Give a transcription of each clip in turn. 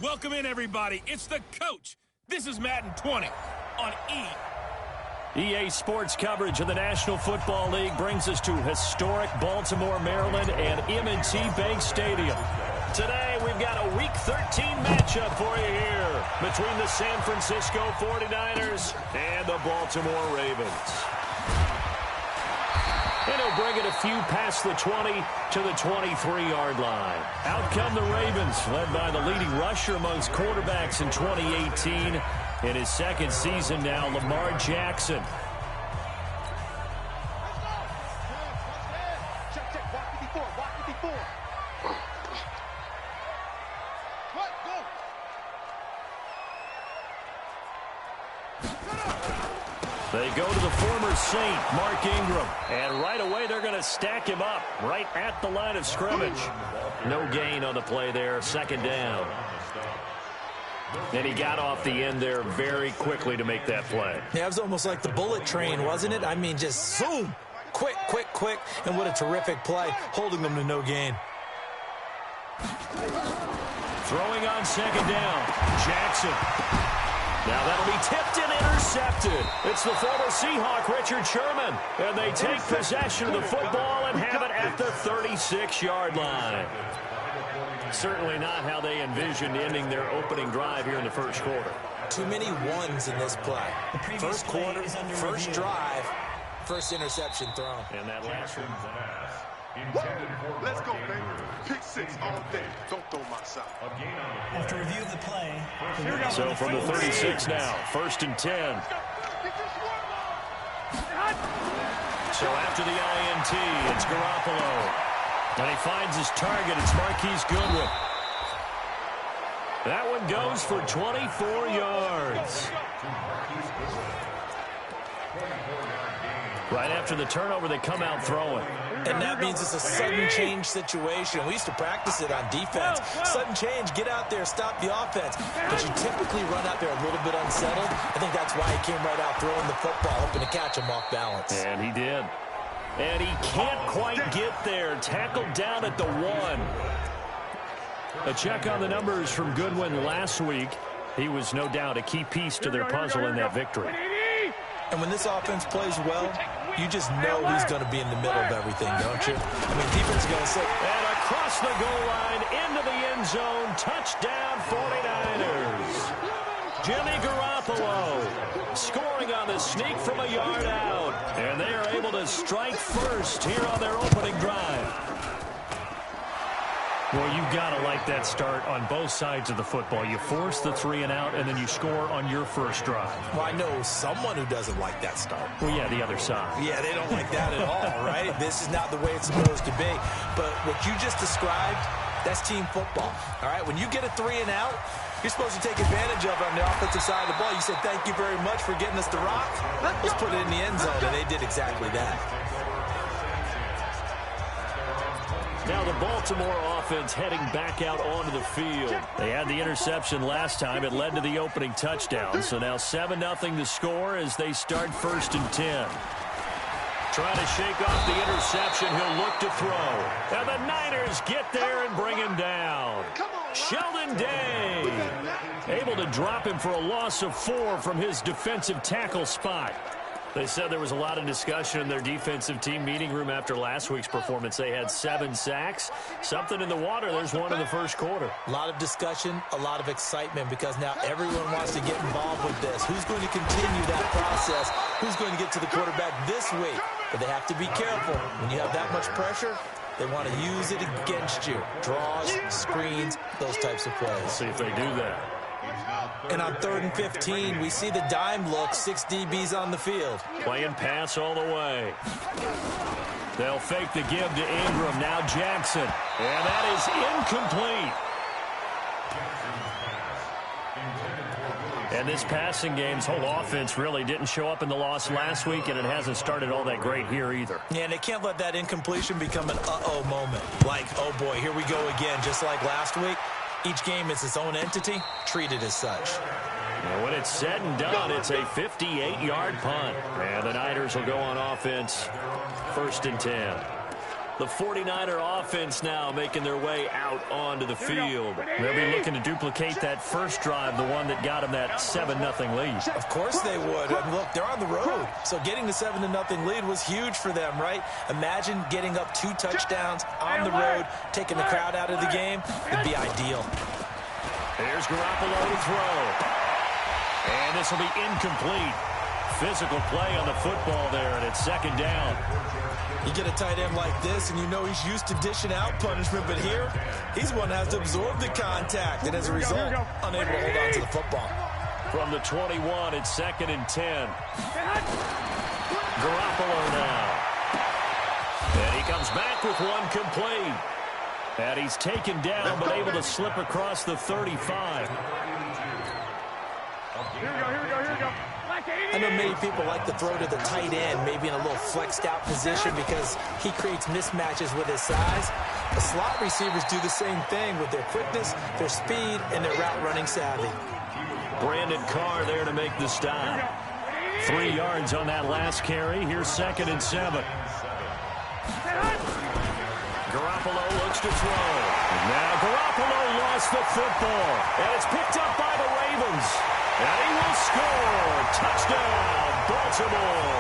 Welcome in, everybody. It's the coach. This is Madden 20 on E! EA Sports coverage of the National Football League brings us to historic Baltimore, Maryland, and M&T Bank Stadium. Today, we've got a Week 13 matchup for you here between the San Francisco 49ers and the Baltimore Ravens. And he'll bring it a few past the 20 to the 23-yard line. Out come the Ravens, led by the leading rusher amongst quarterbacks in 2018. In his second season now, Lamar Jackson. They go to the former Saint, Mark Ingram. And right away, they're going to stack him up right at the line of scrimmage. No gain on the play there, second down. And he got off the end there very quickly to make that play. Yeah, it was almost like the bullet train, wasn't it? I mean, just zoom. Quick, quick, quick. And what a terrific play, holding them to no gain. Throwing on second down, Jackson. Now that'll be tipped and intercepted. It's the former Seahawk, Richard Sherman. And they take possession of the football and have it at the 36-yard line. Certainly not how they envisioned ending their opening drive here in the first quarter. Too many ones in this play. First quarter, first drive, first interception thrown. And that last one. Let's go, baby. Pick six all day. Don't throw my shot. After review of the play. So from the 36 now, first and 10. So after the INT, it's Garoppolo. And he finds his target. It's Marquise Goodwin. That one goes for 24 yards. Right after the turnover, they come out throwing. And that means it's a sudden change situation. We used to practice it on defense. Sudden change, get out there, stop the offense. But you typically run out there a little bit unsettled. I think that's why he came right out throwing the football, hoping to catch him off balance. And he did. And he can't quite get there. Tackled down at the 1. A check on the numbers from Goodwin last week. He was no doubt a key piece to their puzzle in that victory. And when this offense plays well, you just know he's going to be in the middle of everything, don't you? I mean, defense is going to say... And across the goal line, into the end zone, touchdown 49ers. Jimmy Garoppolo scoring on the sneak from a yard out. And they are able to strike first here on their opening drive. Well, you've got to like that start on both sides of the football. You force the 3 and out, and then you score on your first drive. Well, I know someone who doesn't like that start. Well, yeah, the other side. Yeah, they don't like that at all, right? This is not the way it's supposed to be. But what you just described, that's team football, all right? When you get a 3 and out, you're supposed to take advantage of it on the offensive side of the ball. You said, thank you very much for getting us the rock. Let's put it in the end zone, and they did exactly that. Now the Baltimore offense heading back out onto the field. They had the interception last time. It led to the opening touchdown. So now 7-0 to score as they start first and 10. Trying to shake off the interception. He'll look to throw. And the Niners get there and bring him down. Sheldon Day able to drop him for a loss of 4 from his defensive tackle spot. They said there was a lot of discussion in their defensive team meeting room after last week's performance. They had 7 sacks. Something in the water. There's one in the first quarter. A lot of discussion, a lot of excitement, because now everyone wants to get involved with this. Who's going to continue that process? Who's going to get to the quarterback this week? But they have to be careful. When you have that much pressure, they want to use it against you. Draws, screens, those types of plays. Let's see if they do that. And on 3rd and 15, we see the dime look, 6 DBs on the field. Playing pass all the way. They'll fake the give to Ingram. Now Jackson. And that is incomplete. And this passing game's whole offense really didn't show up in the loss last week, and it hasn't started all that great here either. Yeah, and they can't let that incompletion become an uh-oh moment. Like, oh boy, here we go again, just like last week. Each game is its own entity, treated as such. And when it's said and done, it's a 58-yard punt. And the Niners will go on offense, 1st and 10. The 49er offense now making their way out onto the field. They'll be looking to duplicate that first drive, the one that got them that 7-0 lead. Of course they would. And look, they're on the road. So getting the 7-0 lead was huge for them, right? Imagine getting up 2 touchdowns on the road, taking the crowd out of the game. It'd be ideal. Here's Garoppolo to throw. And this will be incomplete. Physical play on the football there, and it's 2nd down. You get a tight end like this, and you know he's used to dishing out punishment, but here, he's one that has to absorb the contact, and as a result, unable to hold on to the football. From the 21, it's 2nd and 10. Garoppolo now. And he comes back with one complete. And he's taken down, but able to slip across the 35. Here we go. I know many people like to throw to the tight end, maybe in a little flexed out position because he creates mismatches with his size. The slot receivers do the same thing with their quickness, their speed, and their route running savvy. Brandon Carr there to make the stop. 3 yards on that last carry. Here's 2nd and 7. Garoppolo looks to throw. Now Garoppolo lost the football, and it's picked up by the Ravens. And he will score. Touchdown, Baltimore.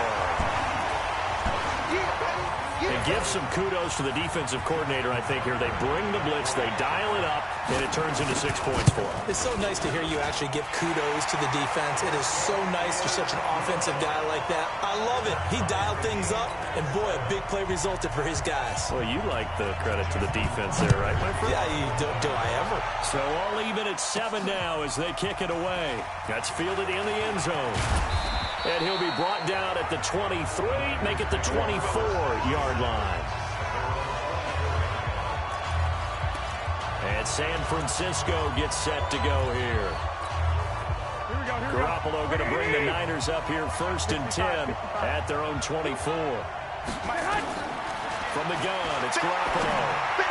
And give some kudos to the defensive coordinator, I think, here. They bring the blitz, they dial it up, and it turns into 6 points for them. It's so nice to hear you actually give kudos to the defense. It is so nice you're such an offensive guy like that. I love it. He dialed things up, and boy, a big play resulted for his guys. Well, you like the credit to the defense there, right, my friend? Yeah, do I ever. So all even at 7 now as they kick it away. That's fielded in the end zone. And he'll be brought down at the 23, make it the 24-yard line. And San Francisco gets set to go here. Garoppolo going to bring the Niners up here 1st and 10 at their own 24. From the gun, it's Garoppolo.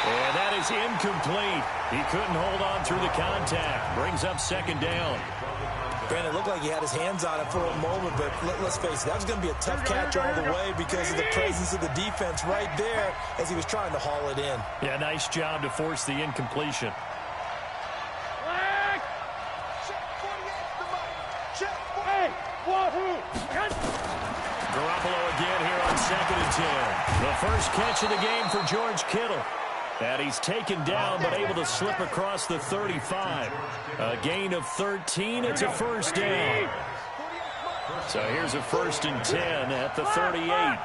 And that is incomplete. He couldn't hold on through the contact. Brings up 2nd down. Brandon, it looked like he had his hands on it for a moment, but let's face it, that was going to be a tough catch all the way because of the presence of the defense right there as he was trying to haul it in. Yeah, nice job to force the incompletion. Garoppolo again here on 2nd and 10. The first catch of the game for George Kittle. And he's taken down, but able to slip across the 35. A gain of 13. It's a 1st down. So here's a 1st and 10 at the 38.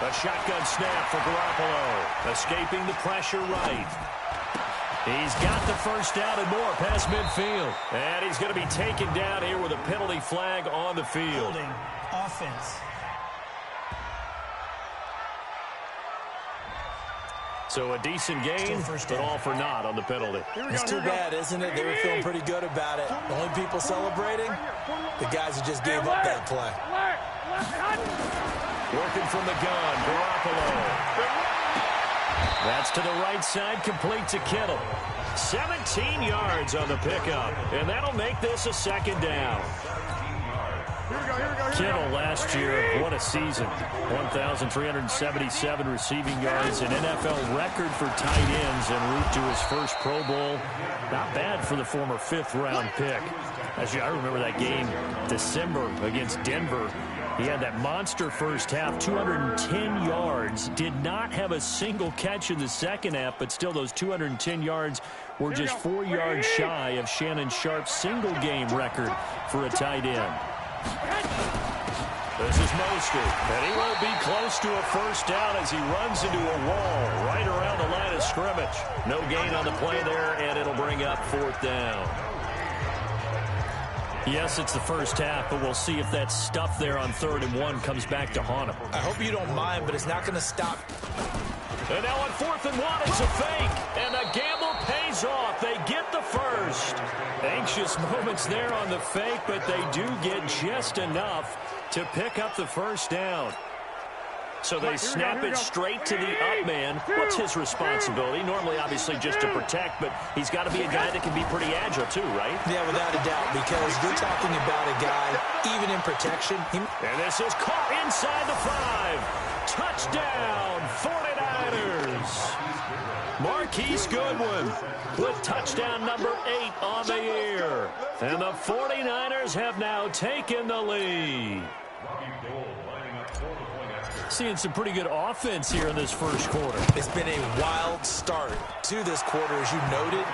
A shotgun snap for Garoppolo. Escaping the pressure right. He's got the 1st down and more past midfield. And he's going to be taken down here with a penalty flag on the field. Holding offense. So a decent gain, but all for naught on the penalty. It's too bad, isn't it? They were feeling pretty good about it. The only people celebrating, the guys who just gave up that play. Working from the gun, Garoppolo. That's to the right side, complete to Kittle. 17 yards on the pickup, and that'll make this a 2nd down. Kittle last year, what a season. 1,377 receiving yards, an NFL record for tight ends en route to his first Pro Bowl. Not bad for the former 5th-round pick. Actually, I remember that game, December, against Denver. He had that monster first half, 210 yards. Did not have a single catch in the second half, but still those 210 yards were just 4 yards shy of Shannon Sharp's single-game record for a tight end. This is Mostert, and he won't be close to a 1st down as he runs into a wall right around the line of scrimmage. No gain on the play there, and it'll bring up 4th down. Yes, it's the first half, but we'll see if that stuff there on 3rd and 1 comes back to haunt him. I hope you don't mind, but it's not going to stop. And now on 4th and 1, it's a fake, and the gamble pays off. They get the first. Anxious moments there on the fake, but they do get just enough to pick up the 1st down. So they snap it straight to the up man. What's his responsibility? Normally, obviously, just to protect, but he's got to be a guy that can be pretty agile, too, right? Yeah, without a doubt, because you're talking about a guy, even in protection. And this is caught in inside the 5. Touchdown, 49ers. Marquise Goodwin with touchdown number 8 on the year. And the 49ers have now taken the lead. Seeing some pretty good offense here in this first quarter. It's been a wild start to this quarter, as you noted.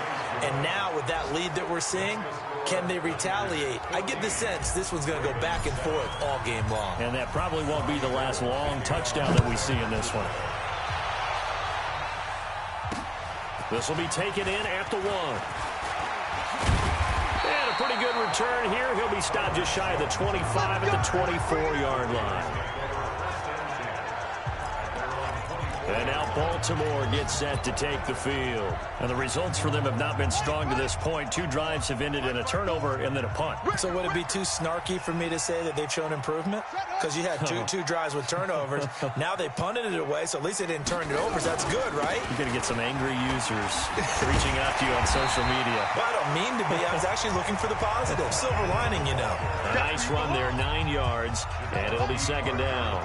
And now with that lead that we're seeing, can they retaliate? I get the sense this one's going to go back and forth all game long. And that probably won't be the last long touchdown that we see in this one. This will be taken in at the 1. And a pretty good return here. He'll be stopped just shy of the 25 at the 24-yard line. And now Baltimore gets set to take the field. And the results for them have not been strong to this point. 2 drives have ended in a turnover and then a punt. So would it be too snarky for me to say that they've shown improvement? Because you had two drives with turnovers. Now they punted it away, so at least they didn't turn it over. So that's good, right? You're going to get some angry users reaching out to you on social media. Well, I don't mean to be. I was actually looking for the positive. Silver lining, you know. A nice run there, 9 yards, and it'll be second down.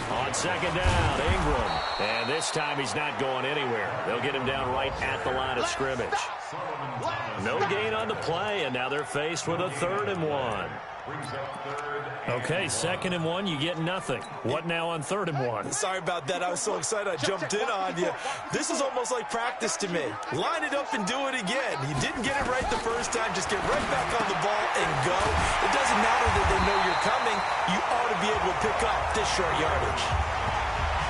On second down, Ingram. And this time he's not going anywhere. They'll get him down right at the line of scrimmage. No gain on the play, and now they're faced with a 3rd and 1. Okay, 2nd and 1, you get nothing. What now on 3rd and 1? Sorry about that. I was so excited I jumped in on you. This is almost like practice to me. Line it up and do it again. You didn't get it right the first time. Just get right back on the ball and go. It doesn't matter that they know you're coming. You ought to be able to pick up this short yardage.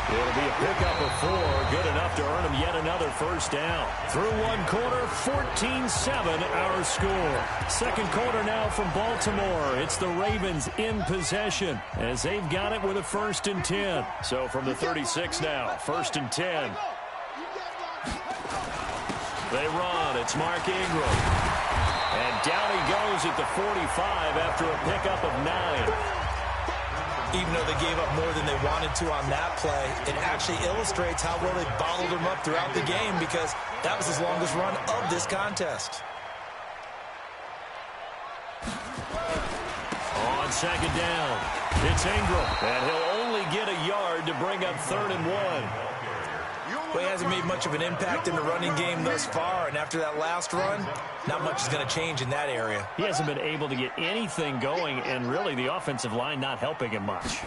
It'll be a pickup of 4, good enough to earn him yet another first down. Through one quarter, 14-7 our score. Second quarter now from Baltimore. It's the Ravens in possession as they've got it with a 1st and 10. So from the 36 now, 1st and 10. They run. It's Mark Ingram. And down he goes at the 45 after a pickup of 9. Even though they gave up more than they wanted to on that play, it actually illustrates how well they bottled him up throughout the game because that was his longest run of this contest. On second down, it's Ingram, and he'll only get a yard to bring up 3rd and 1. Well, he hasn't made much of an impact in the running game thus far, and after that last run, not much is going to change in that area. He hasn't been able to get anything going, and really the offensive line not helping him much.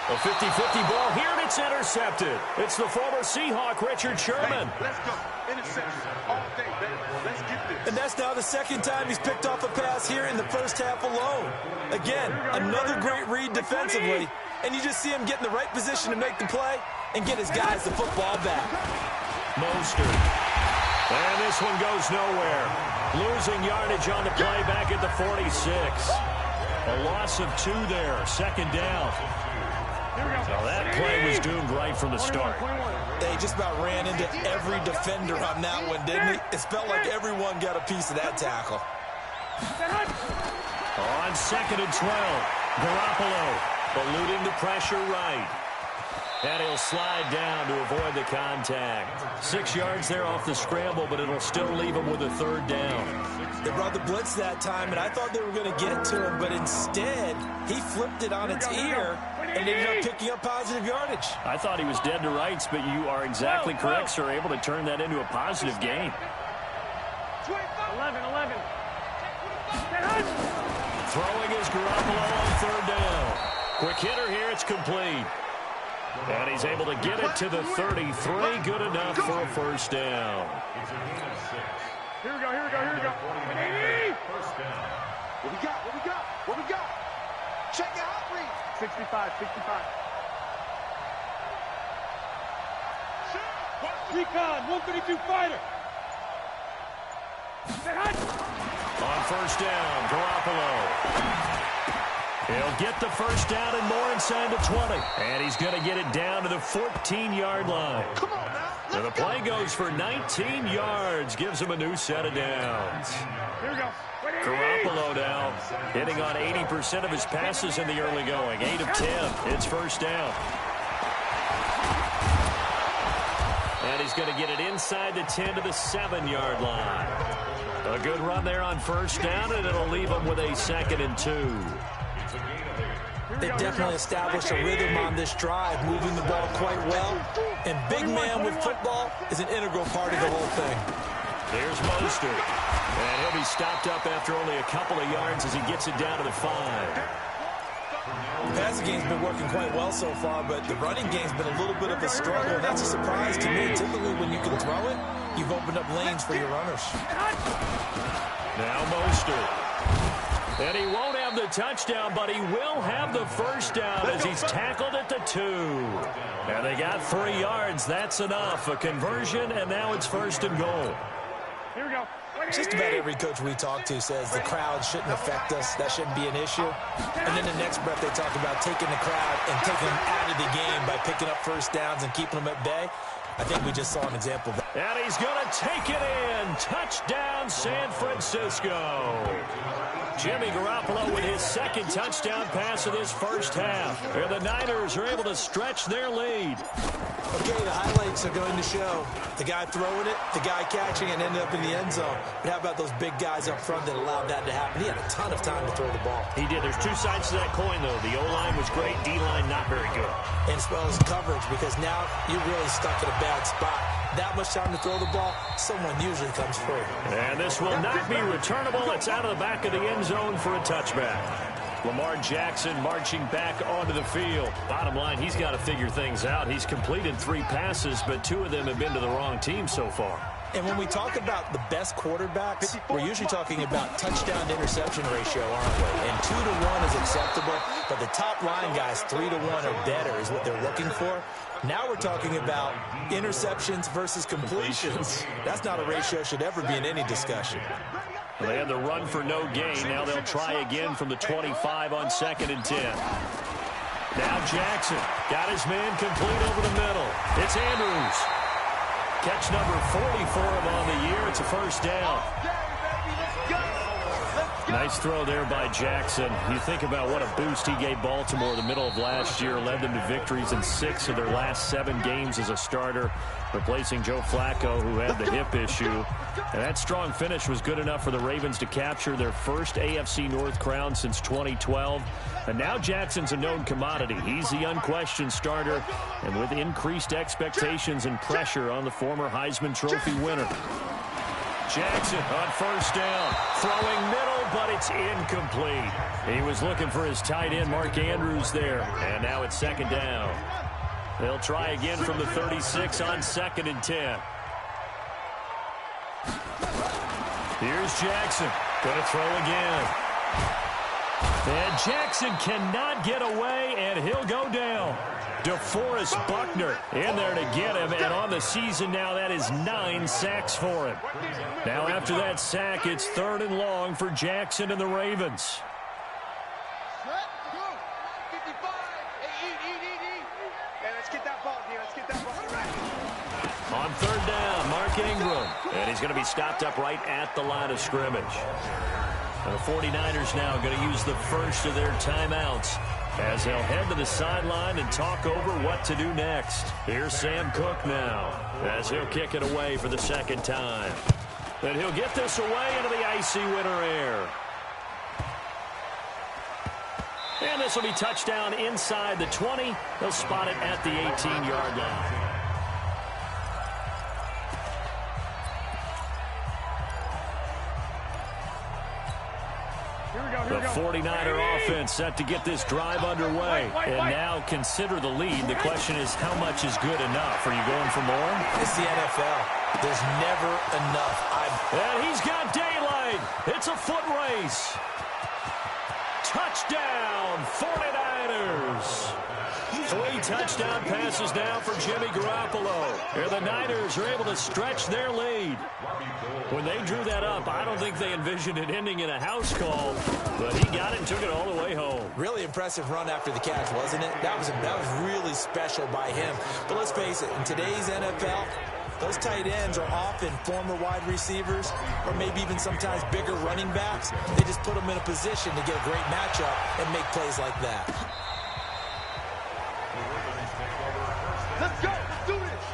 A 50-50 ball here, and it's intercepted. It's the former Seahawk, Richard Sherman. Hey, let's go. Interception all day, baby. Let's get this. And that's now the 2nd time he's picked off a pass here in the first half alone. Again, another great read defensively. And you just see him get in the right position to make the play and get his guys the football back. Mostert. And this one goes nowhere. Losing yardage on the play back at the 46. A loss of 2 there. 2nd down. So that play was doomed right from the start. They just about ran into every defender on that one, didn't he? It felt like everyone got a piece of that tackle. On 2nd and 12, Garoppolo eluding the pressure right. And he'll slide down to avoid the contact. 6 yards there off the scramble, but it'll still leave him with a 3rd down. They brought the blitz that time, and I thought they were going to get to him, but instead, he flipped it on its ear and ended up picking up positive yardage. I thought he was dead to rights, but you are exactly correct, sir. Able to turn that into a positive gain. 11. Throwing is Garoppolo on 3rd down. Quick hitter here, it's complete. And he's able to get it to the 33. Good enough for a 1st down. Here we go. What we got? Check it out, read. 65. Recon, 132 fighter. On 1st down, Garoppolo. He'll get the 1st down and more inside the 20. And he's going to get it down to the 14-yard line. Come on now. And the play goes for 19 yards. Gives him a new set of downs. Here we go. Garoppolo now hitting on 80% of his passes in the early going. 8 of 10. It's 1st down. And he's going to get it inside the 10 to the 7-yard line. A good run there on first down, and it'll leave him with a 2nd and 2. They definitely established a rhythm on this drive, moving the ball quite well. And big man with football is an integral part of the whole thing. There's Mostert. And he'll be stopped up after only a couple of yards as he gets it down to the 5. The passing game's been working quite well so far, but the running game's been a little bit of a struggle, and that's a surprise to me. Typically, when you can throw it, you've opened up lanes for your runners. Now Mostert. And he won't have the touchdown, but he will have the first down as he's tackled at the 2. And they got 3 yards. That's enough. A conversion, and now it's 1st and goal. Here we go. Just about every coach we talk to says the crowd shouldn't affect us. That shouldn't be an issue. And then the next breath they talk about taking the crowd and taking them out of the game by picking up first downs and keeping them at bay. I think we just saw an example of that. And he's going to take it in. Touchdown, San Francisco. Jimmy Garoppolo with his 2nd touchdown pass of this first half. And the Niners are able to stretch their lead. Okay, the highlights are going to show the guy throwing it, the guy catching, and ended up in the end zone. But how about those big guys up front that allowed that to happen? He had a ton of time to throw the ball. He did. There's 2 sides to that coin, though. The O-line was great. D-line not very good. And as well as coverage, because now you're really stuck in a bad spot. That much time to throw the ball, someone usually comes free. And this will not be returnable. It's out of the back of the end zone for a touchback. Lamar Jackson marching back onto the field. Bottom line, he's got to figure things out. He's completed 3 passes, but 2 of them have been to the wrong team so far. And when we talk about the best quarterbacks, we're usually talking about touchdown to interception ratio, aren't we? And 2 to 1 is acceptable, but the top line guys, 3 to 1 or better is what they're looking for. Now we're talking about interceptions versus completions. That's not a ratio should ever be in any discussion. Well, they had the run for no gain. Now they'll try again from the 25 on 2nd and 10. Now Jackson got his man complete over the middle. It's Andrews. Catch number 40 for him on the year. It's a first down. Nice throw there by Jackson. You think about what a boost he gave Baltimore the middle of last year, led them to victories in 6 of their last 7 games as a starter, replacing Joe Flacco, who had the hip issue. And that strong finish was good enough for the Ravens to capture their first AFC North crown since 2012. And now Jackson's a known commodity. He's the unquestioned starter, and with increased expectations and pressure on the former Heisman Trophy winner. Jackson on first down, throwing middle, but it's incomplete. He was looking for his tight end, Mark Andrews, there, and now it's 2nd down. They'll try again from the 36 on 2nd and 10. Here's Jackson, going to throw again. And Jackson cannot get away, and he'll go down. DeForest Buckner in there to get him, and on the season now, that is 9 sacks for him. Now after that sack, it's 3rd and long for Jackson and the Ravens. On 3rd down, Mark Ingram, and he's going to be stopped up right at the line of scrimmage. And the 49ers now going to use the first of their timeouts as they'll head to the sideline and talk over what to do next. Here's Sam Cook now as he'll kick it away for the 2nd time. And he'll get this away into the icy winter air. And this will be touchdown inside the 20. They'll spot it at the 18-yard line. The 49er offense set to get this drive underway. And now consider the lead. The question is, how much is good enough? Are you going for more? It's the NFL. There's never enough. And he's got daylight. It's a foot race. Touchdown, 49ers. 3 touchdown passes now for Jimmy Garoppolo. And the Niners are able to stretch their lead. When they drew that up, I don't think they envisioned it ending in a house call, but he got it and took it all the way home. Really impressive run after the catch, wasn't it? That was really special by him. But let's face it, in today's NFL, those tight ends are often former wide receivers or maybe even sometimes bigger running backs. They just put them in a position to get a great matchup and make plays like that. Let's go. Let's do this.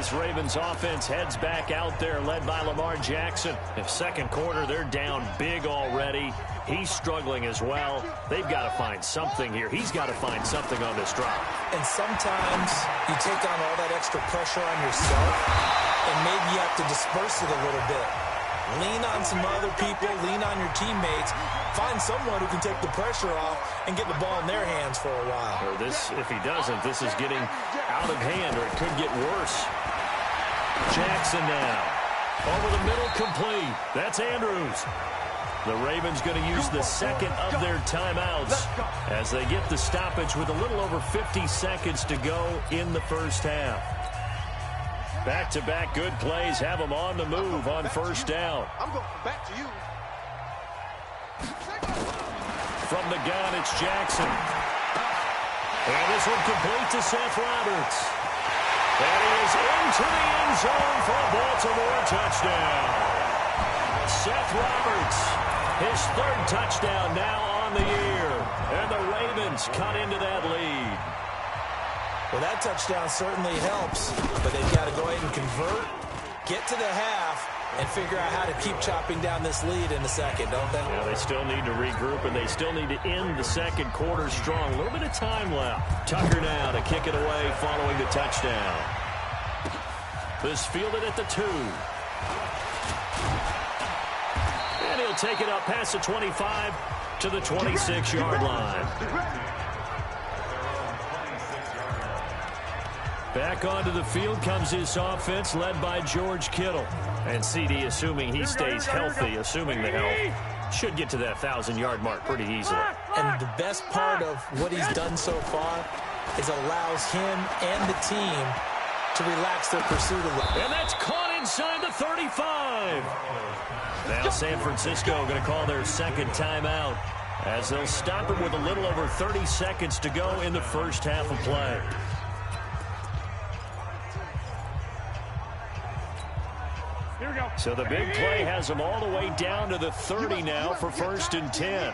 This Ravens offense heads back out there, led by Lamar Jackson. In second quarter, they're down big already. He's struggling as well. They've got to find something here. He's got to find something on this drive. And sometimes you take on all that extra pressure on yourself, and maybe you have to disperse it a little bit. Lean on some other people, lean on your teammates. Find someone who can take the pressure off and get the ball in their hands for a while. Or this, if he doesn't, this is getting out of hand, or it could get worse. Jackson now. Over the middle, complete. That's Andrews. The Ravens going to use the second of their timeouts as they get the stoppage with a little over 50 seconds to go in the first half. Back-to-back good plays have them on the move on first down. I'm going back to you. From the gun, it's Jackson. And this one complete to Seth Roberts. And he is into the end zone for a Baltimore touchdown. Seth Roberts, his third touchdown now on the year. And the Ravens cut into that lead. Well, that touchdown certainly helps, but they've got to go ahead and convert, get to the half, and figure out how to keep chopping down this lead in the second, don't they? Yeah, they still need to regroup, and they still need to end the second quarter strong. A little bit of time left. Tucker now to kick it away following the touchdown. This fielded at the 2. And he'll take it up past the 25 to the 26-yard line. Back onto the field comes this offense led by George Kittle. And CD, assuming he stays healthy, assuming the health, should get to that 1,000-yard mark pretty easily. And the best part of what he's done so far is allows him and the team to relax their pursuit a little. And that's caught inside the 35. Now San Francisco going to call their second timeout as they'll stop it with a little over 30 seconds to go in the first half of play. So the big play has them all the way down to the 30 now for 1st and 10.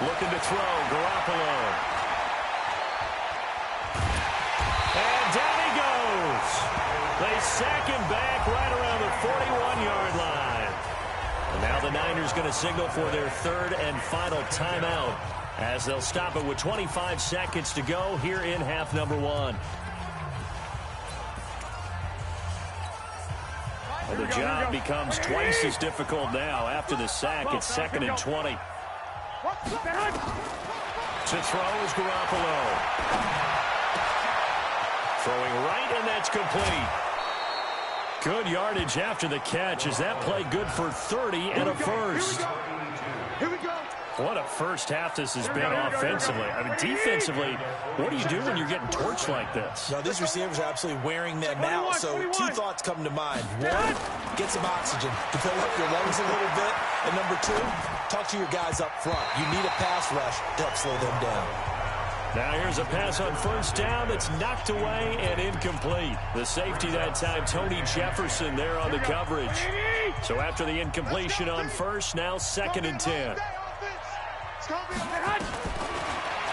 Looking to throw, Garoppolo. And down he goes. They sack him back right around the 41-yard line. And now the Niners going to signal for their third and final timeout as they'll stop it with 25 seconds to go here in half number 1. Well, the job becomes twice as difficult now after the sack. It's 2nd and 20. To throw is Garoppolo. Throwing right, and that's complete. Good yardage after the catch. Is that play good for 30 and a first? Here we go. What a first half this has been offensively. I mean, defensively, what do you do when you're getting torched like this? Now, these receivers are absolutely wearing them out, so 2 thoughts come to mind. 1, get some oxygen to fill up your lungs a little bit. And number 2, talk to your guys up front. You need a pass rush to help slow them down. Now here's a pass on first down that's knocked away and incomplete. The safety that time, Tony Jefferson there on the coverage. So after the incompletion on first, now 2nd and 10.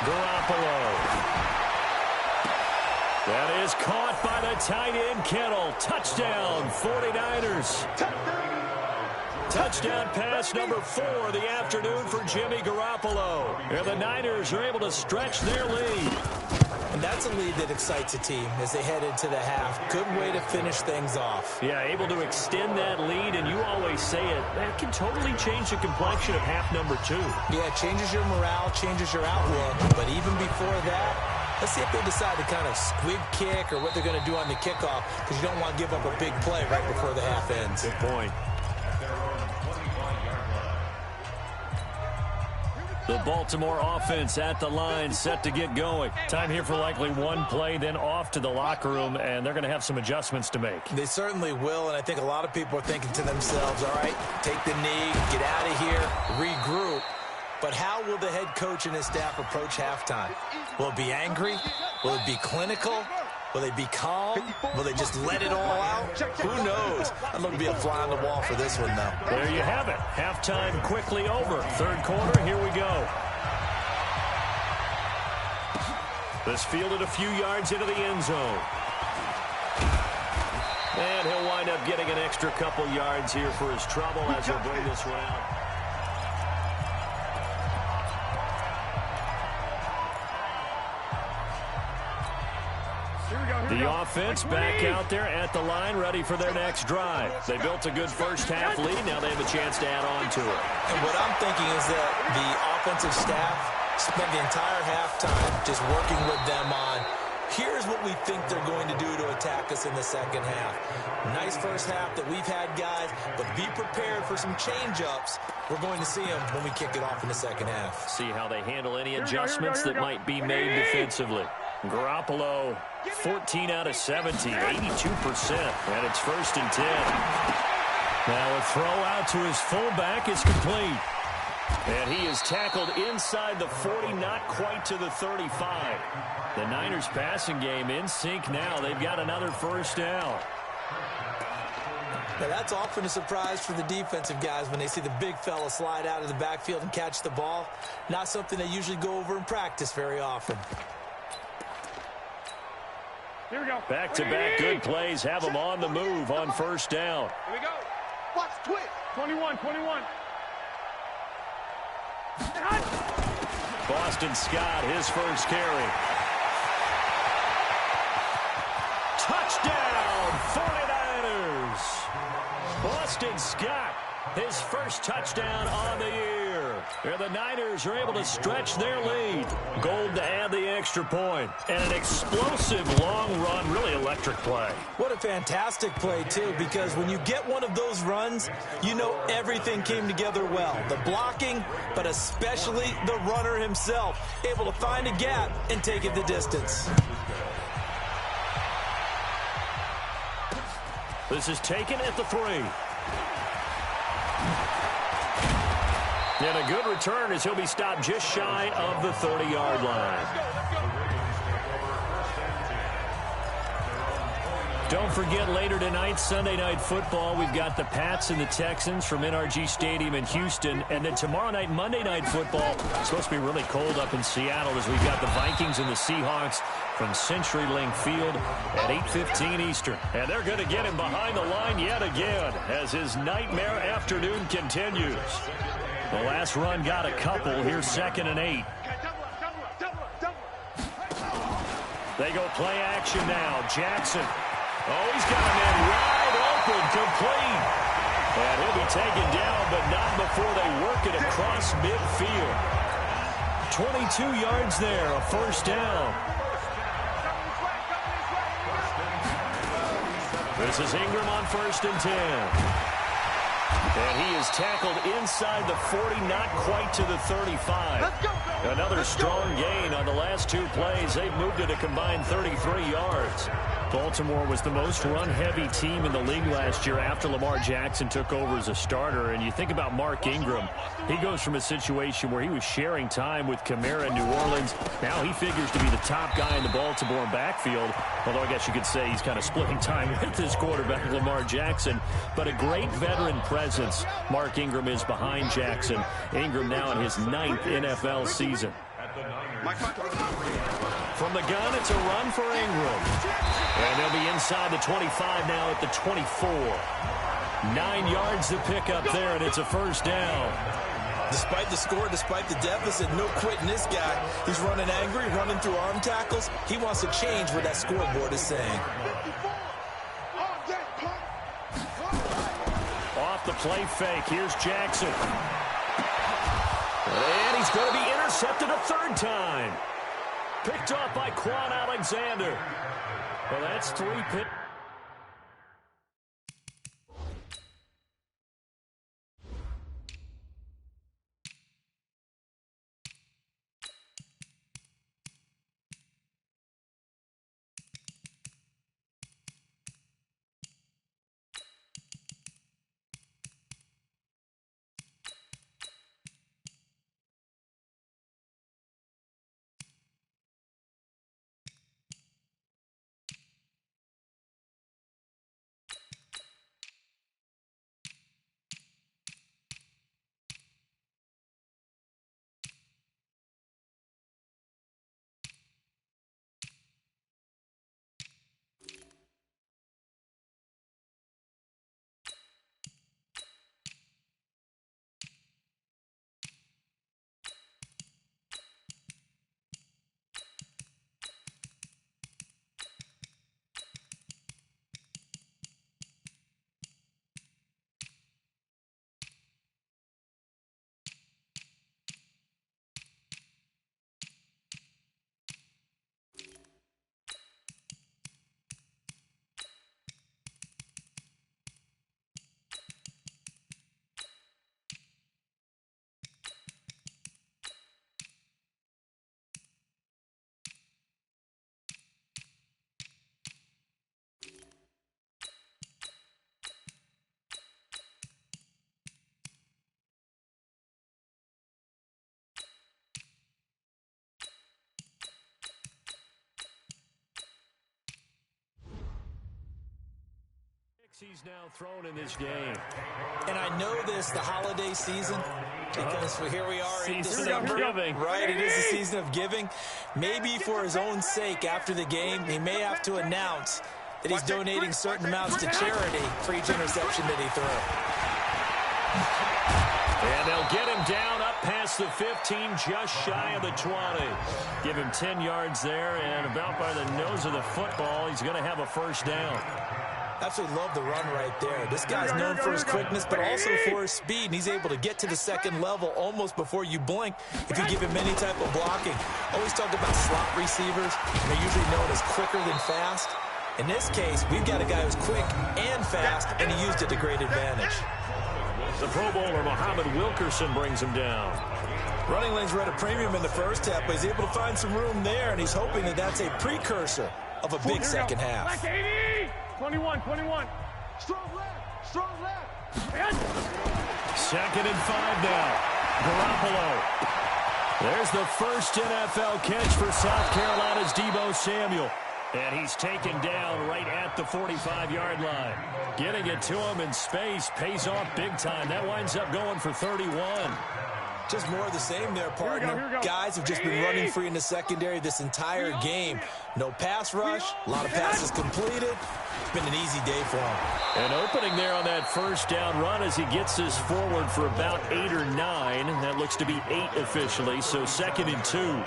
Garoppolo. That is caught by the tight end, Kittle. Touchdown, 49ers. Touchdown pass number 4 of the afternoon for Jimmy Garoppolo. And the Niners are able to stretch their lead. And that's a lead that excites a team as they head into the half. Good way to finish things off. Yeah, able to extend that lead, and you always say it, that can totally change the complexion of half number 2. Yeah, it changes your morale, changes your outlook. But even before that, let's see if they decide to kind of squib kick or what they're going to do on the kickoff, because you don't want to give up a big play right before the half ends. Good point. The Baltimore offense at the line, set to get going. Time here for likely one play, then off to the locker room, and they're going to have some adjustments to make. They certainly will, and I think a lot of people are thinking to themselves, all right, take the knee, get out of here, regroup. But how will the head coach and his staff approach halftime? Will it be angry? Will it be clinical? Will they be calm? Will they just let it all out? Who knows? I'd love to be a fly on the wall for this one, though. There you have it. Halftime quickly over. Third quarter, here we go. This fielded a few yards into the end zone. And he'll wind up getting an extra couple yards here for his trouble as he'll bring this one out. The offense back out there at the line, ready for their next drive. They built a good first-half lead. Now they have a chance to add on to it. And what I'm thinking is that the offensive staff spent the entire halftime just working with them on, here's what we think they're going to do to attack us in the second half. Nice first half that we've had, guys, but be prepared for some change-ups. We're going to see them when we kick it off in the second half. See how they handle any adjustments that might be made defensively. Garoppolo, 14 out of 17, 82%, and it's 1st and 10. Now a throw out to his fullback is complete. And he is tackled inside the 40, not quite to the 35. The Niners passing game in sync now. They've got another first down. Now that's often a surprise for the defensive guys when they see the big fella slide out of the backfield and catch the ball. Not something they usually go over in practice very often. Here we go. Back-to-back good plays have them on the move on first down. Here we go. Watch, twitch. 21. Boston Scott, his first carry. Touchdown, 49ers. Boston Scott, his first touchdown on the year. And the Niners are able to stretch their lead. Gold to add the extra point. And an explosive long run, really electric play. What a fantastic play, too, because when you get one of those runs, you know everything came together well. The blocking, but especially the runner himself, able to find a gap and take it the distance. This is taken at the 3. And a good return as he'll be stopped just shy of the 30-yard line. Don't forget, later tonight, Sunday Night Football, we've got the Pats and the Texans from NRG Stadium in Houston. And then tomorrow night, Monday Night Football, it's supposed to be really cold up in Seattle as we've got the Vikings and the Seahawks from CenturyLink Field at 8:15 Eastern. And they're going to get him behind the line yet again as his nightmare afternoon continues. The last run got a couple. Here's 2nd and 8. They go play action now. Jackson. Oh, he's got a man wide open, complete. And he'll be taken down, but not before they work it across midfield. 22 yards there, a first down. This is Ingram on 1st and 10. And he is tackled inside the 40, not quite to the 35. Another strong gain on the last 2 plays. They've moved it a combined 33 yards. Baltimore was the most run-heavy team in the league last year after Lamar Jackson took over as a starter. And you think about Mark Ingram. He goes from a situation where he was sharing time with Kamara in New Orleans. Now he figures to be the top guy in the Baltimore backfield. Although I guess you could say he's kind of splitting time with his quarterback, Lamar Jackson. But a great veteran presence. Mark Ingram is behind Jackson. Ingram now in his 9th NFL season. From the gun, it's a run for Ingram. And they'll be inside the 25 now at the 24. 9 yards to pick up there, and it's a first down. Despite the score, despite the deficit, no quitting this guy. He's running angry, running through arm tackles. He wants to change what that scoreboard is saying. Off the play fake, here's Jackson. And he's going to be intercepted a 3rd time. Picked off by Quan Alexander. Well, that's 3 picks. He's now thrown in this game. And I know this, the holiday season, because here we are in Season December. of giving. Right, it is the season of giving. Maybe for his own sake, after the game, he may have to announce that he's donating certain amounts to charity for each interception that he threw. And they'll get him down up past the 15, just shy of the 20. Give him 10 yards there, and about by the nose of the football, he's going to have a first down. Absolutely love the run right there. This guy's known for his quickness, but also for his speed. And he's able to get to the second level almost before you blink if you give him any type of blocking. Always talk about slot receivers. They're usually known as quicker than fast. In this case, we've got a guy who's quick and fast, and he used it to great advantage. The Pro Bowler, Muhammad Wilkerson, brings him down. Running lanes were at a premium in the first half, but he's able to find some room there, and he's hoping that that's a precursor of a big second half. 21. Strong left. Second and 5 now. Garoppolo. There's the first NFL catch for South Carolina's Deebo Samuel. And he's taken down right at the 45-yard line. Getting it to him in space pays off big time. That winds up going for 31. Just more of the same there, partner. Here we go. Guys have just been running free in the secondary this entire game. No pass rush, a lot of passes completed. It's been an easy day for him. And opening there on that first down run as he gets this forward for about 8 or 9. That looks to be 8 officially, so 2nd and 2.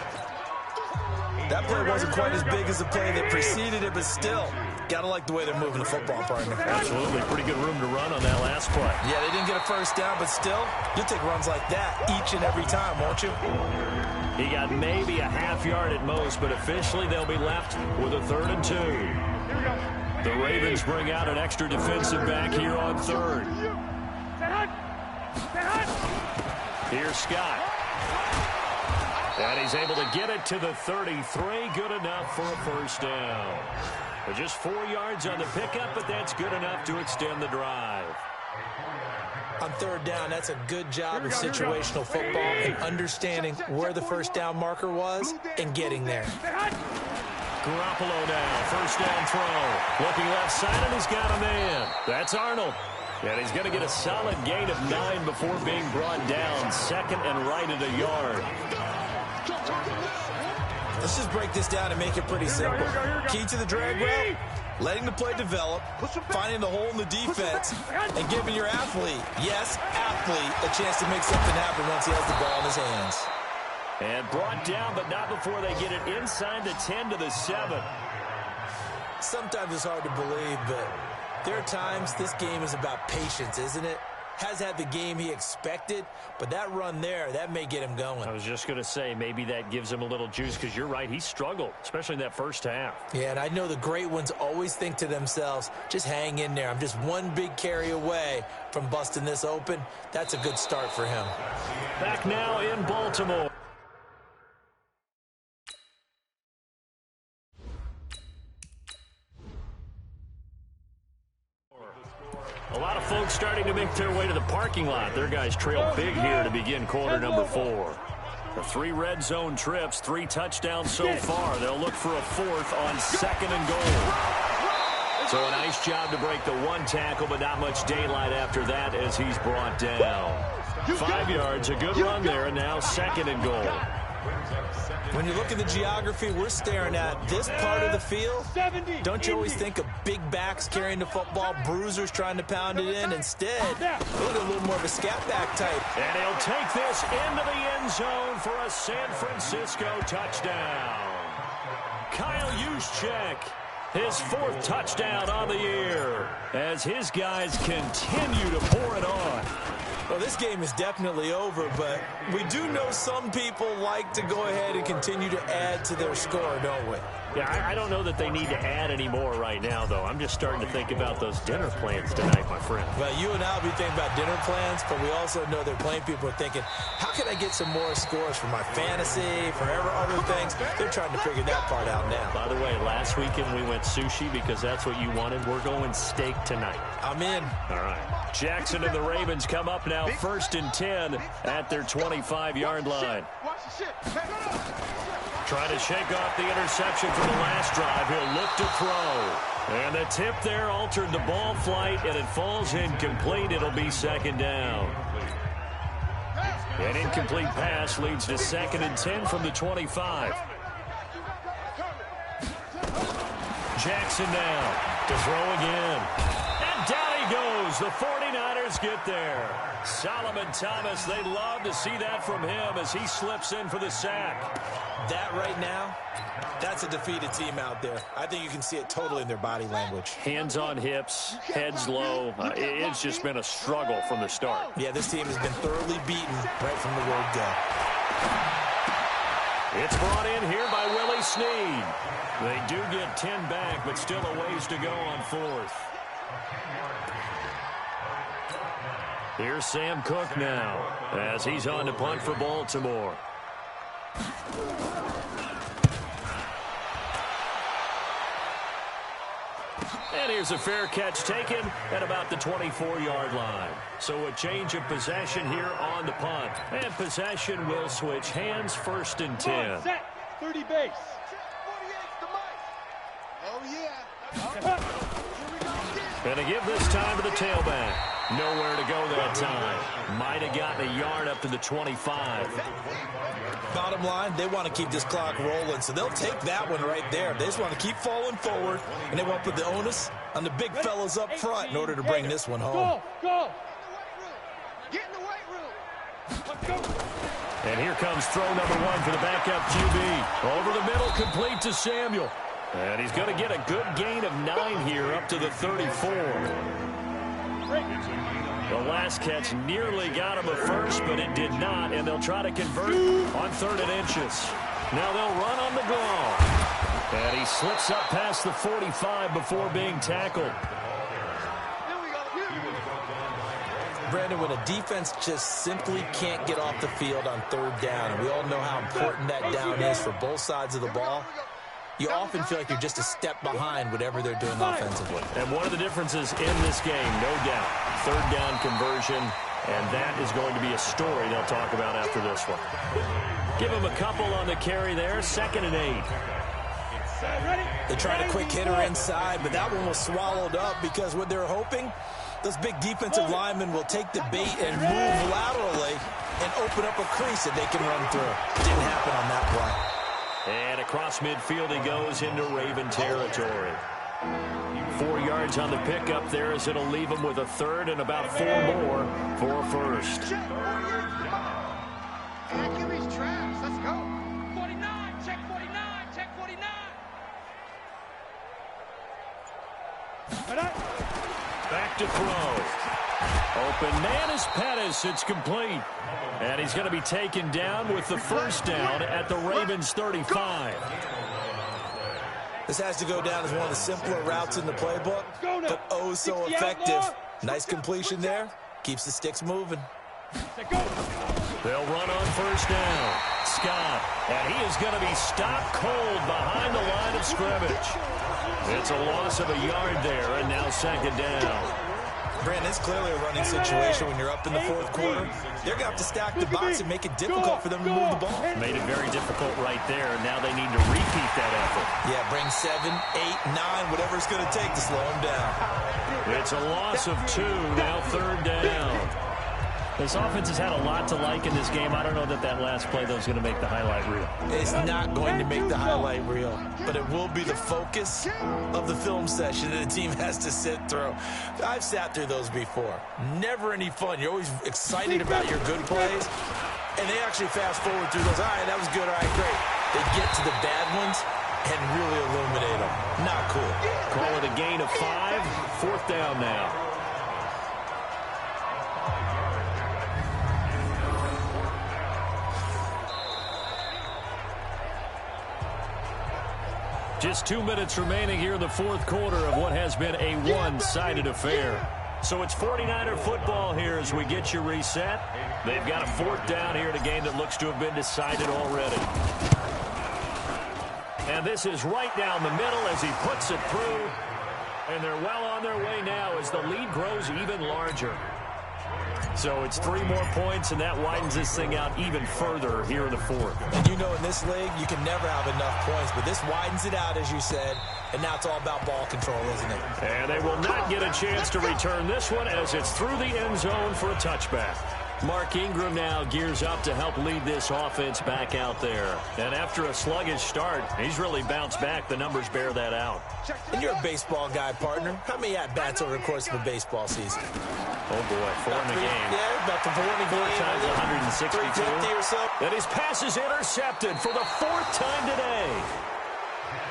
That play wasn't quite as big as the play that preceded it, but still, gotta like the way they're moving the football, partner. Absolutely. Pretty good room to run on that last play. Yeah, they didn't get a first down, but still, you'll take runs like that each and every time, won't you? He got maybe a half yard at most, but officially they'll be left with a 3rd and 2. The Ravens bring out an extra defensive back here on 3rd. Here's Scott. And he's able to get it to the 33. Good enough for a first down. But just 4 yards on the pickup, but that's good enough to extend the drive. On 3rd down, that's a good job of situational football and understanding where the first down marker was and getting there. Garoppolo now, first down throw. Looking left side, and he's got a man. That's Arnold. And he's going to get a solid gain of 9 before being brought down. Second and right at a yard. Let's just break this down and make it pretty simple. Key to the drag route, letting the play develop, finding the hole in the defense, and giving your athlete, yes, athlete, a chance to make something happen once he has the ball in his hands. And brought down, but not before they get it inside the 10 to the 7. Sometimes it's hard to believe, but there are times this game is about patience, isn't it? Has had the game he expected, but that run there, that may get him going. I was just going to say, maybe that gives him a little juice, because you're right, he struggled, especially in that first half. Yeah, and I know the great ones always think to themselves, just hang in there. I'm just one big carry away from busting this open. That's a good start for him. Back now in Baltimore. A lot of folks starting to make their way to the parking lot. Their guys trail big here to begin quarter number 4. The 3 red zone trips, 3 touchdowns so far. They'll look for a 4th on 2nd and goal. So a nice job to break the 1 tackle, but not much daylight after that as he's brought down. 5 yards, a good run there, and now 2nd and goal. When you look at the geography we're staring at, this part of the field, don't you always think of big backs carrying the football, bruisers trying to pound it in? Instead, look at a little more of a scat back type. And he'll take this into the end zone for a San Francisco touchdown. Kyle Juszczyk, his 4th touchdown on the year, as his guys continue to pour it on. Well, this game is definitely over, but we do know some people like to go ahead and continue to add to their score, don't we? Yeah, I don't know that they need to add any more right now, though. I'm just starting to think about those dinner plans tonight, my friend. Well, you and I will be thinking about dinner plans, but we also know that plenty of people are thinking, how can I get some more scores for my fantasy, for other things? They're trying to figure that part out now. By the way, last weekend we went sushi because that's what you wanted. We're going steak tonight. I'm in. All right. Jackson and the Ravens come up now 1st and 10 at their 25-yard line. Trying to shake off the interception from the last drive. He'll look to throw. And the tip there altered the ball flight, and it falls incomplete. It'll be second down. An incomplete pass leads to 2nd and 10 from the 25. Jackson now to throw again. And down he goes. The 49ers get there. Solomon Thomas, they love to see that from him as he slips in for the sack. That right now, that's a defeated team out there. I think you can see it totally in their body language. Hands on hips, heads low. It's just been a struggle from the start. Yeah, this team has been thoroughly beaten right from the word go. It's brought in here by Willie Snead. They do get 10 back, but still a ways to go on 4th. Here's Sam Cook now as he's on to punt for Baltimore. And here's a fair catch taken at about the 24-yard line. So a change of possession here on the punt. And possession will switch hands, 1st and 10. Set. 30 base. Oh, yeah. And to give this time to the tailback. Nowhere to go that time. Might have gotten a yard up to the 25. Bottom line, they want to keep this clock rolling, so they'll take that one right there. They just want to keep falling forward, and they want to put the onus on the big fellas up front in order to bring this one home. Go. Get in the weight room. Let's go. And here comes throw number 1 for the backup QB. Over the middle, complete to Samuel. And he's going to get a good gain of 9 here up to the 34. The last catch nearly got him a first, but it did not, and they'll try to convert on 3rd and inches. Now they'll run on the draw. And he slips up past the 45 before being tackled. Brandon, when a defense just simply can't get off the field on 3rd down, and we all know how important that down is for both sides of the ball, you often feel like you're just a step behind whatever they're doing offensively. And one of the differences in this game, no doubt, 3rd down conversion, and that is going to be a story they'll talk about after this one. Give him a couple on the carry there, 2nd and 8. They tried a quick hitter inside, but that one was swallowed up because what they're hoping, those big defensive linemen will take the bait and move laterally and open up a crease that they can run through. Didn't happen on that play. And across midfield he goes into Raven territory. 4 yards on the pickup there as it'll leave him with a 3rd and about 4 more for a 1st. Accuracy's trash. Let's go. 49. Check 49. Check 49. Back to throw. Open man is Pettis. It's complete. And he's going to be taken down with the 1st down at the Ravens 35. This has to go down as one of the simpler routes in the playbook, but oh so effective. Nice completion there. Keeps the sticks moving. They'll run on 1st down. Scott, and he is going to be stopped cold behind the line of scrimmage. It's a loss of a yard there, and now 2nd down. Brandon, it's clearly a running situation when you're up in the 4th quarter. They're going to have to stack the box and make it difficult for them to move the ball. Made it very difficult right there. Now they need to repeat that effort. Yeah, bring 7, 8, 9, whatever it's going to take to slow them down. It's a loss of 2, now 3rd down. This offense has had a lot to like in this game. I don't know that that last play, though, is going to make the highlight reel. It's not going to make the highlight reel, but it will be the focus of the film session that the team has to sit through. I've sat through those before. Never any fun. You're always excited about your good plays, and they actually fast forward through those. All right, that was good. All right, great. They get to the bad ones and really illuminate them. Not cool. Call it a gain of 5, 4th down now. Just 2 minutes remaining here in the 4th quarter of what has been a one-sided affair. So it's 49er football here as we get you reset. They've got a 4th down here in a game that looks to have been decided already. And this is right down the middle as he puts it through. And they're well on their way now as the lead grows even larger. So it's 3 more points, and that widens this thing out even further here in the fourth. And you know in this league, you can never have enough points, but this widens it out, as you said, and now it's all about ball control, isn't it? And they will not get a chance to return this one as it's through the end zone for a touchback. Mark Ingram now gears up to help lead this offense back out there. And after a sluggish start, he's really bounced back. The numbers bear that out. And you're a baseball guy, partner. How many at-bats over the course of a baseball season? Oh, boy, 4 in the game. Yeah, about the 4 in the 4 game. times 162. 350 or so. And his pass is intercepted for the 4th time today.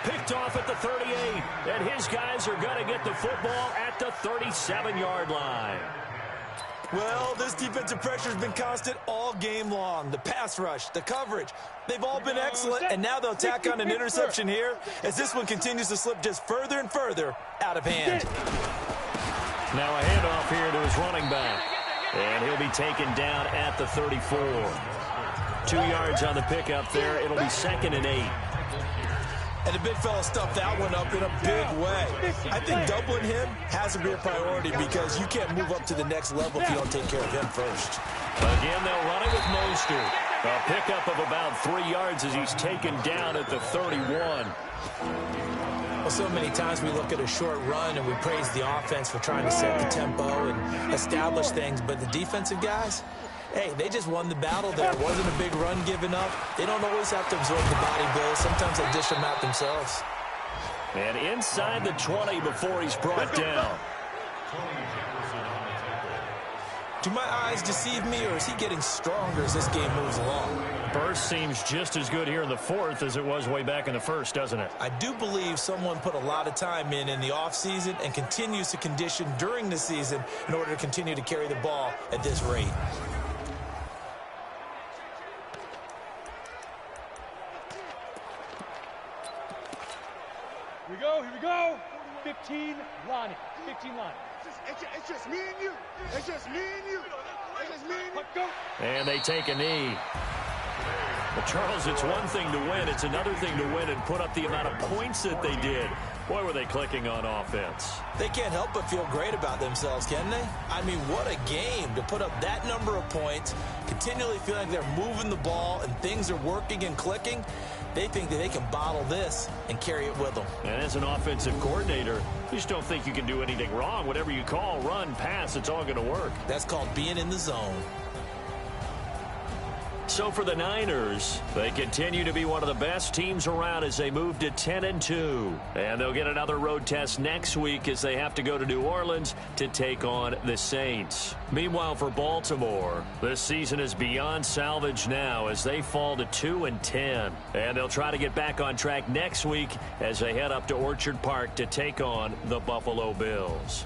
Picked off at the 38. And his guys are going to get the football at the 37-yard line. Well, this defensive pressure has been constant all game long. The pass rush, the coverage, they've all been excellent, and now they'll tack on an interception here as this one continues to slip just further and further out of hand. Now a handoff here to his running back, and he'll be taken down at the 34. 2 yards on the pickup there. It'll be 2nd and 8. And the big fella stuffed that one up in a big way. I think doubling him has to be a priority because you can't move up to the next level if you don't take care of him first. Again, they'll run it with Mostert. A pickup of about 3 yards as he's taken down at the 31. Well, so many times we look at a short run and we praise the offense for trying to set the tempo and establish things, but the defensive guys, hey, they just won the battle there. It wasn't a big run given up. They don't always have to absorb the body blows. Sometimes they dish them out themselves. And inside the 20 before he's brought down. Do my eyes deceive me, or is he getting stronger as this game moves along? Burst seems just as good here in the 4th as it was way back in the 1st, doesn't it? I do believe someone put a lot of time in the offseason and continues to condition during the season in order to continue to carry the ball at this rate. Here we go. 15 line. 15 line. It's just me and you. It's just me and you. It's just me and you. Go. And they take a knee. But Charles, it's one thing to win. It's another thing to win and put up the amount of points that they did. Boy, were they clicking on offense. They can't help but feel great about themselves, can they? I mean, what a game to put up that number of points, continually feeling like they're moving the ball and things are working and clicking. They think that they can bottle this and carry it with them. And as an offensive coordinator, you just don't think you can do anything wrong. Whatever you call, run, pass, it's all going to work. That's called being in the zone. So for the Niners, they continue to be one of the best teams around as they move to 10-2. And they'll get another road test next week as they have to go to New Orleans to take on the Saints. Meanwhile, for Baltimore, this season is beyond salvage now as they fall to 2-10. And they'll try to get back on track next week as they head up to Orchard Park to take on the Buffalo Bills.